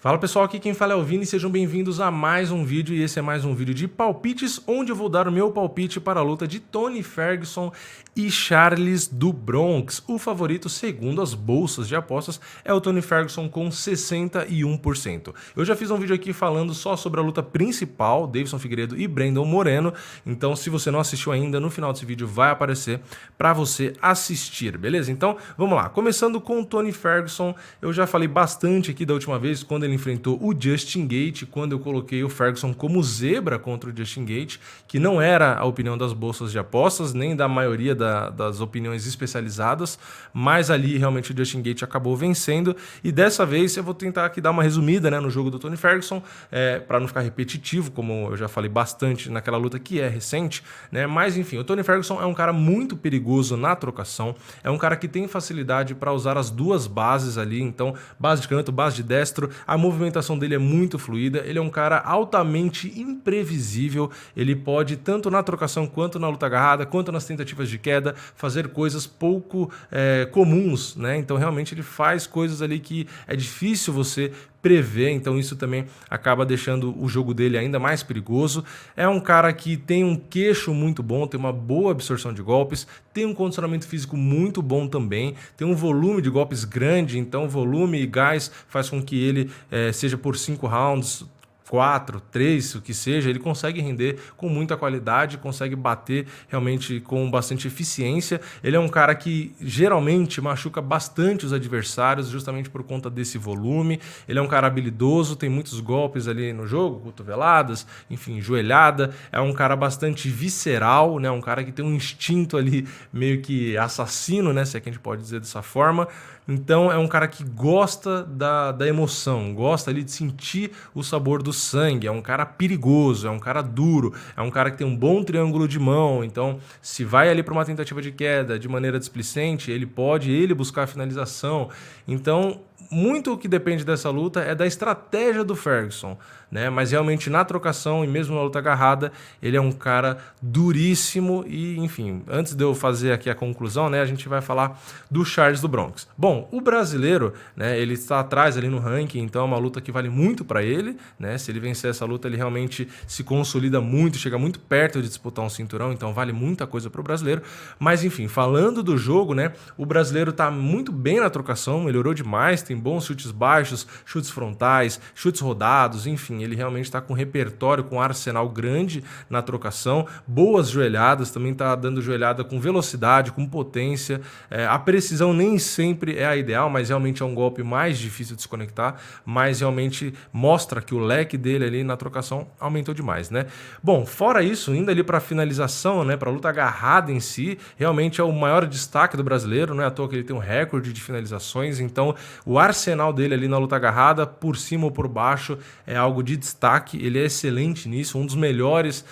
Fala pessoal, aqui quem fala é o Vini, sejam bem-vindos a mais um vídeo e esse é mais um vídeo de palpites onde eu vou dar o meu palpite para a luta de Tony Ferguson e Charles do Bronx. O favorito, segundo as bolsas de apostas, é o Tony Ferguson com 61%. Eu já fiz um vídeo aqui falando só sobre a luta principal, Deiveson Figueiredo e Brandon Moreno, então se você não assistiu ainda, no final desse vídeo vai aparecer para você assistir, beleza? Então vamos lá, começando com o Tony Ferguson, eu já falei bastante aqui da última vez quando ele enfrentou o Justin Gaethje, quando eu coloquei o Ferguson como zebra contra o Justin Gaethje, que não era a opinião das bolsas de apostas, nem da maioria das opiniões especializadas, mas ali realmente o Justin Gaethje acabou vencendo, e dessa vez eu vou tentar aqui dar uma resumida, né, no jogo do Tony Ferguson, para não ficar repetitivo, como eu já falei bastante naquela luta que é recente, né, mas enfim, o Tony Ferguson é um cara muito perigoso na trocação, é um cara que tem facilidade para usar as duas bases ali, então base de canto, base de destro, a movimentação dele é muito fluida, ele é um cara altamente imprevisível, ele pode, tanto na trocação quanto na luta agarrada, quanto nas tentativas de queda, fazer coisas pouco comuns, né? Então realmente ele faz coisas ali que é difícil você prever, então isso também acaba deixando o jogo dele ainda mais perigoso. É um cara que tem um queixo muito bom, tem uma boa absorção de golpes, tem um condicionamento físico muito bom também, tem um volume de golpes grande, então volume e gás faz com que ele seja por 5 rounds, 4, 3, o que seja, ele consegue render com muita qualidade, consegue bater realmente com bastante eficiência. Ele é um cara que geralmente machuca bastante os adversários justamente por conta desse volume. Ele é um cara habilidoso, tem muitos golpes ali no jogo, cotoveladas, enfim, joelhada. É um cara bastante visceral, né? Um cara que tem um instinto ali meio que assassino, né? Se é que a gente pode dizer dessa forma. Então é um cara que gosta da emoção, gosta ali de sentir o sabor do sangue, é um cara perigoso, é um cara duro, é um cara que tem um bom triângulo de mão, então se vai ali para uma tentativa de queda de maneira displicente, ele pode buscar a finalização. Então muito o que depende dessa luta é da estratégia do Ferguson, né? Mas realmente na trocação e mesmo na luta agarrada, ele é um cara duríssimo e, enfim, antes de eu fazer aqui a conclusão, né, a gente vai falar do Charles do Bronx. Bom, o brasileiro, né, ele está atrás ali no ranking, então é uma luta que vale muito para ele, né? Se ele vencer essa luta, ele realmente se consolida muito, chega muito perto de disputar um cinturão, então vale muita coisa para o brasileiro. Mas, enfim, falando do jogo, né, o brasileiro está muito bem na trocação, melhorou demais, tem bons chutes baixos, chutes frontais, chutes rodados, enfim, ele realmente está com repertório, com arsenal grande na trocação, boas joelhadas, também está dando joelhada com velocidade, com potência, a precisão nem sempre é a ideal, mas realmente é um golpe mais difícil de se conectar, mas realmente mostra que o leque dele ali na trocação aumentou demais, né? Bom, fora isso, indo ali para a finalização, né, para a luta agarrada em si, realmente é o maior destaque do brasileiro, não é à toa que ele tem um recorde de finalizações, então o arsenal dele ali na luta agarrada, por cima ou por baixo, é algo de destaque, ele é excelente nisso, um dos melhores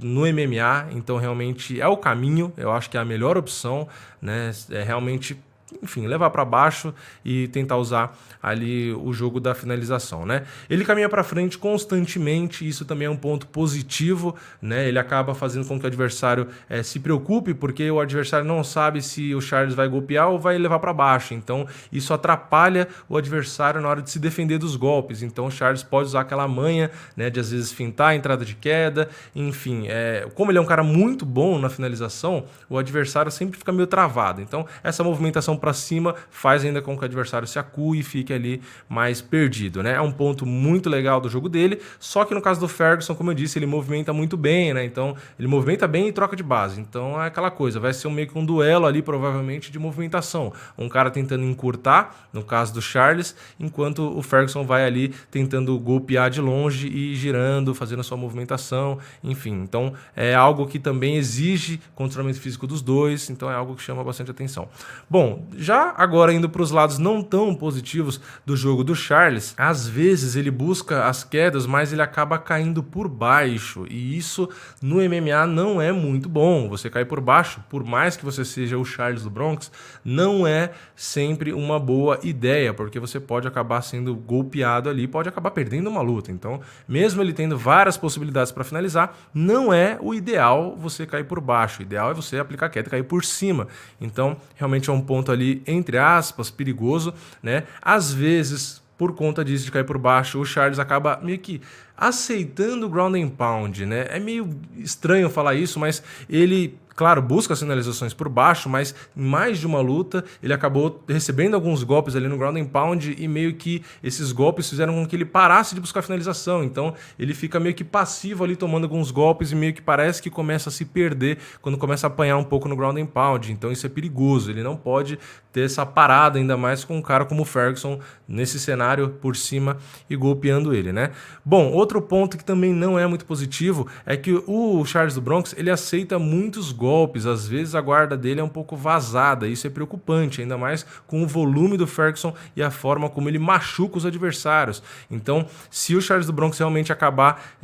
no MMA, então realmente é o caminho, eu acho que é a melhor opção, né? É realmente, enfim, levar para baixo e tentar usar ali o jogo da finalização, né? Ele caminha para frente constantemente, isso também é um ponto positivo, né? Ele acaba fazendo com que o adversário se preocupe, porque o adversário não sabe se o Charles vai golpear ou vai levar para baixo, então isso atrapalha o adversário na hora de se defender dos golpes, então o Charles pode usar aquela manha, né, de às vezes fintar a entrada de queda, enfim, como ele é um cara muito bom na finalização, o adversário sempre fica meio travado, então essa movimentação para cima faz ainda com que o adversário se acue e fique ali mais perdido, né? É um ponto muito legal do jogo dele, só que no caso do Ferguson, como eu disse, ele movimenta muito bem, né? Então ele movimenta bem e troca de base, então é aquela coisa, vai ser meio que um duelo ali provavelmente de movimentação, um cara tentando encurtar, no caso do Charles, enquanto o Ferguson vai ali tentando golpear de longe e girando, fazendo a sua movimentação, enfim, então é algo que também exige condicionamento físico dos dois, então é algo que chama bastante atenção. Bom, já agora indo para os lados não tão positivos do jogo do Charles, às vezes ele busca as quedas, mas ele acaba caindo por baixo, e isso no MMA não é muito bom. Você cair por baixo, por mais que você seja o Charles do Bronx, não é sempre uma boa ideia, porque você pode acabar sendo golpeado ali, pode acabar perdendo uma luta. Então, mesmo ele tendo várias possibilidades para finalizar, não é o ideal você cair por baixo. O ideal é você aplicar queda e cair por cima. Então, realmente é um ponto ali, entre aspas, perigoso, né? Às vezes por conta disso de cair por baixo, o Charles acaba meio que aceitando o ground and pound, né? É meio estranho falar isso, mas ele, claro, busca as finalizações por baixo, mas em mais de uma luta ele acabou recebendo alguns golpes ali no ground and pound e meio que esses golpes fizeram com que ele parasse de buscar finalização. Então ele fica meio que passivo ali tomando alguns golpes e meio que parece que começa a se perder quando começa a apanhar um pouco no ground and pound. Então isso é perigoso, ele não pode ter essa parada, ainda mais com um cara como o Ferguson nesse cenário por cima e golpeando ele, né? Bom, outro ponto que também não é muito positivo é que o Charles do Bronx, ele aceita muitos golpes, às vezes a guarda dele é um pouco vazada, isso é preocupante, ainda mais com o volume do Ferguson e a forma como ele machuca os adversários. Então, se o Charles do Bronx realmente acabar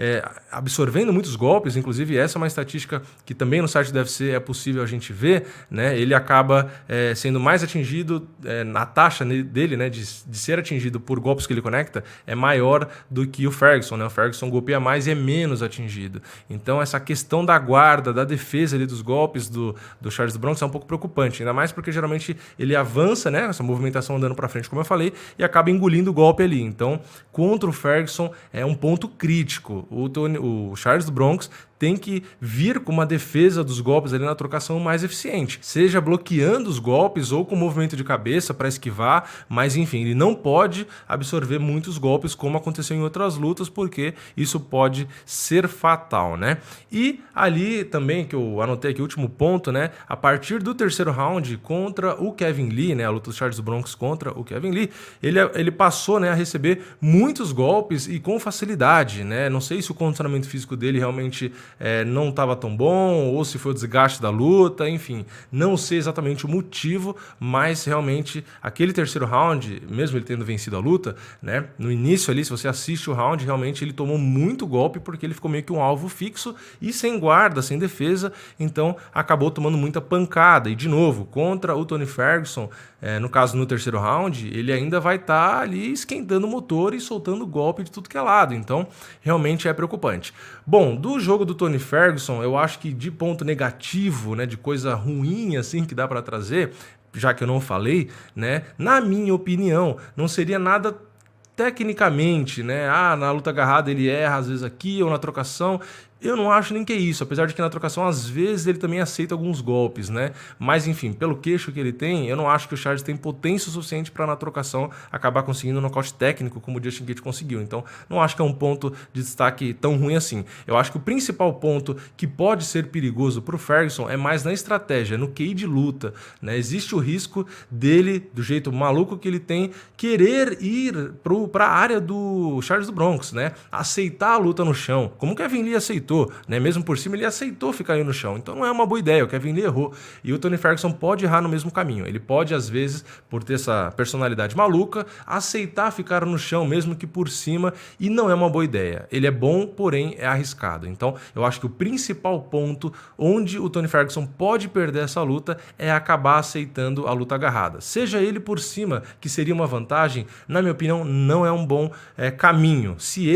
absorvendo muitos golpes, inclusive essa é uma estatística que também no site do UFC é possível a gente ver, né? Ele acaba sendo mais atingido, na taxa dele, né, de ser atingido por golpes que ele conecta, é maior do que o Ferguson, né? O Ferguson golpeia mais e é menos atingido. Então essa questão da guarda, da defesa ali dos golpes do Charles do Bronx é um pouco preocupante, ainda mais porque geralmente ele avança, né, essa movimentação andando para frente, como eu falei, e acaba engolindo o golpe ali. Então, contra o Ferguson é um ponto crítico. O Charles do Bronx tem que vir com uma defesa dos golpes ali na trocação mais eficiente, seja bloqueando os golpes ou com movimento de cabeça para esquivar, mas enfim, ele não pode absorver muitos golpes como aconteceu em outras lutas, porque isso pode ser fatal, né? E ali também, que eu anotei aqui o último ponto, né? A partir do terceiro round contra o Kevin Lee, né? A luta do Charles do Bronx contra o Kevin Lee, ele passou, né, a receber muitos golpes e com facilidade, né? Não sei se o condicionamento físico dele realmente não estava tão bom, ou se foi o desgaste da luta, enfim, não sei exatamente o motivo, mas realmente aquele terceiro round, mesmo ele tendo vencido a luta, né, no início ali, se você assiste o round, realmente ele tomou muito golpe porque ele ficou meio que um alvo fixo e sem guarda, sem defesa, então acabou tomando muita pancada. E de novo, contra o Tony Ferguson, no caso no terceiro round, ele ainda vai estar ali esquentando o motor e soltando golpe de tudo que é lado, então realmente é preocupante. Bom, do jogo do Tony Ferguson, eu acho que de ponto negativo, né, de coisa ruim assim que dá para trazer, já que eu não falei, né, na minha opinião, não seria nada tecnicamente, né, na luta agarrada ele erra às vezes aqui ou na trocação. Eu não acho nem que é isso, apesar de que na trocação às vezes ele também aceita alguns golpes, né? Mas enfim, pelo queixo que ele tem, eu não acho que o Charles tem potência suficiente para na trocação acabar conseguindo um nocaute técnico como o Justin Gaethje conseguiu. Então não acho que é um ponto de destaque tão ruim assim. Eu acho que o principal ponto que pode ser perigoso para o Ferguson é mais na estratégia, no QI de luta, né? Existe o risco dele, do jeito maluco que ele tem, querer ir para a área do Charles do Bronx, né? Aceitar a luta no chão, como o Kevin Lee aceitou, né? Mesmo por cima, ele aceitou ficar aí no chão. Então não é uma boa ideia. O Kevin Lee errou. E o Tony Ferguson pode errar no mesmo caminho. Ele pode, às vezes, por ter essa personalidade maluca, aceitar ficar no chão, mesmo que por cima, e não é uma boa ideia. Ele é bom, porém é arriscado. Então eu acho que o principal ponto onde o Tony Ferguson pode perder essa luta é acabar aceitando a luta agarrada. Seja ele por cima, que seria uma vantagem, na minha opinião, não é um bom caminho. Se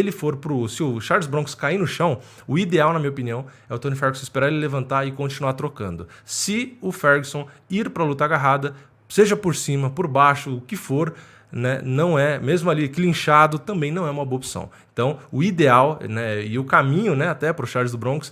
o Charles Bronx cair no chão, o ideal, na minha opinião, é o Tony Ferguson esperar ele levantar e continuar trocando. Se o Ferguson ir para a luta agarrada, seja por cima, por baixo, o que for, né, não é, mesmo ali clinchado, também não é uma boa opção. Então, o ideal, né, e o caminho, né, até para o Charles do Bronx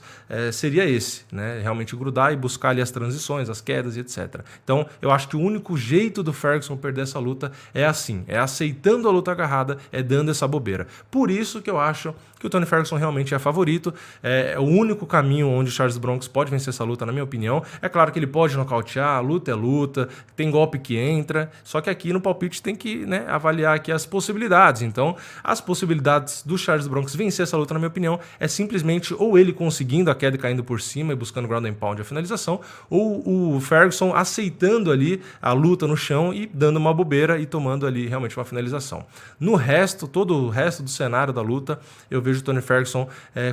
seria esse, né, realmente grudar e buscar ali as transições, as quedas e etc. Então, eu acho que o único jeito do Ferguson perder essa luta é assim, é aceitando a luta agarrada, é dando essa bobeira. Por isso que eu acho que o Tony Ferguson realmente é favorito, é o único caminho onde o Charles do Bronx pode vencer essa luta, na minha opinião. É claro que ele pode nocautear, a luta é luta, tem golpe que entra, só que aqui no palpite tem que, né, avaliar aqui as possibilidades. Então, as possibilidades do Charles do Bronx vencer essa luta, na minha opinião, é simplesmente ou ele conseguindo a queda e caindo por cima e buscando ground and pound a finalização, ou o Ferguson aceitando ali a luta no chão e dando uma bobeira e tomando ali realmente uma finalização. No resto, todo o resto do cenário da luta, eu vejo o Tony Ferguson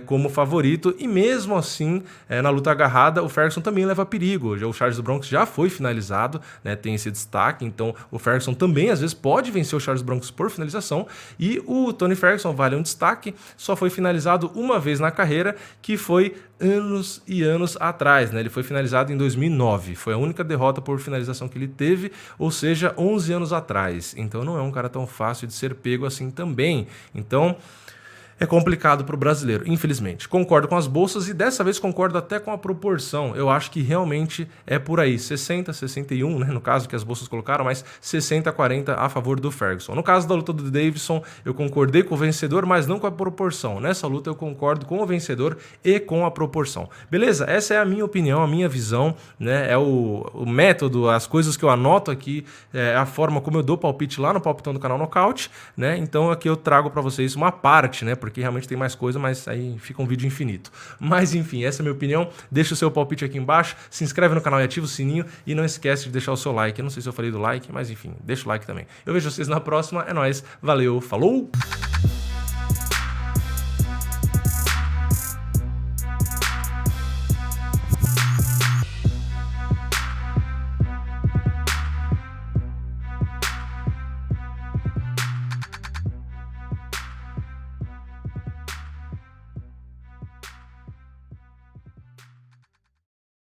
como favorito, e mesmo assim, na luta agarrada, o Ferguson também leva perigo. O Charles do Bronx já foi finalizado, né, tem esse destaque, então o Ferguson também às vezes pode vencer o Charles do Bronx por finalização, e o Tony Ferguson, vale um destaque destaque, só foi finalizado uma vez na carreira, que foi anos e anos atrás, né? Ele foi finalizado em 2009, foi a única derrota por finalização que ele teve, ou seja, 11 anos atrás. Então não é um cara tão fácil de ser pego assim também. Então é complicado para o brasileiro, infelizmente. Concordo com as bolsas e dessa vez concordo até com a proporção. Eu acho que realmente é por aí, 60, 61, né, no caso que as bolsas colocaram, mas 60 a 40 a favor do Ferguson. No caso da luta do Davidson, eu concordei com o vencedor, mas não com a proporção. Nessa luta eu concordo com o vencedor e com a proporção. Beleza? Essa é a minha opinião, a minha visão, né? É o método, as coisas que eu anoto aqui, é a forma como eu dou palpite lá no palpitão do canal Nocaute, né? Então aqui eu trago para vocês uma parte, né? Porque realmente tem mais coisa, mas aí fica um vídeo infinito. Mas enfim, essa é a minha opinião. Deixa o seu palpite aqui embaixo, se inscreve no canal e ativa o sininho e não esquece de deixar o seu like. Eu não sei se eu falei do like, mas enfim, deixa o like também. Eu vejo vocês na próxima, é nóis, valeu, falou!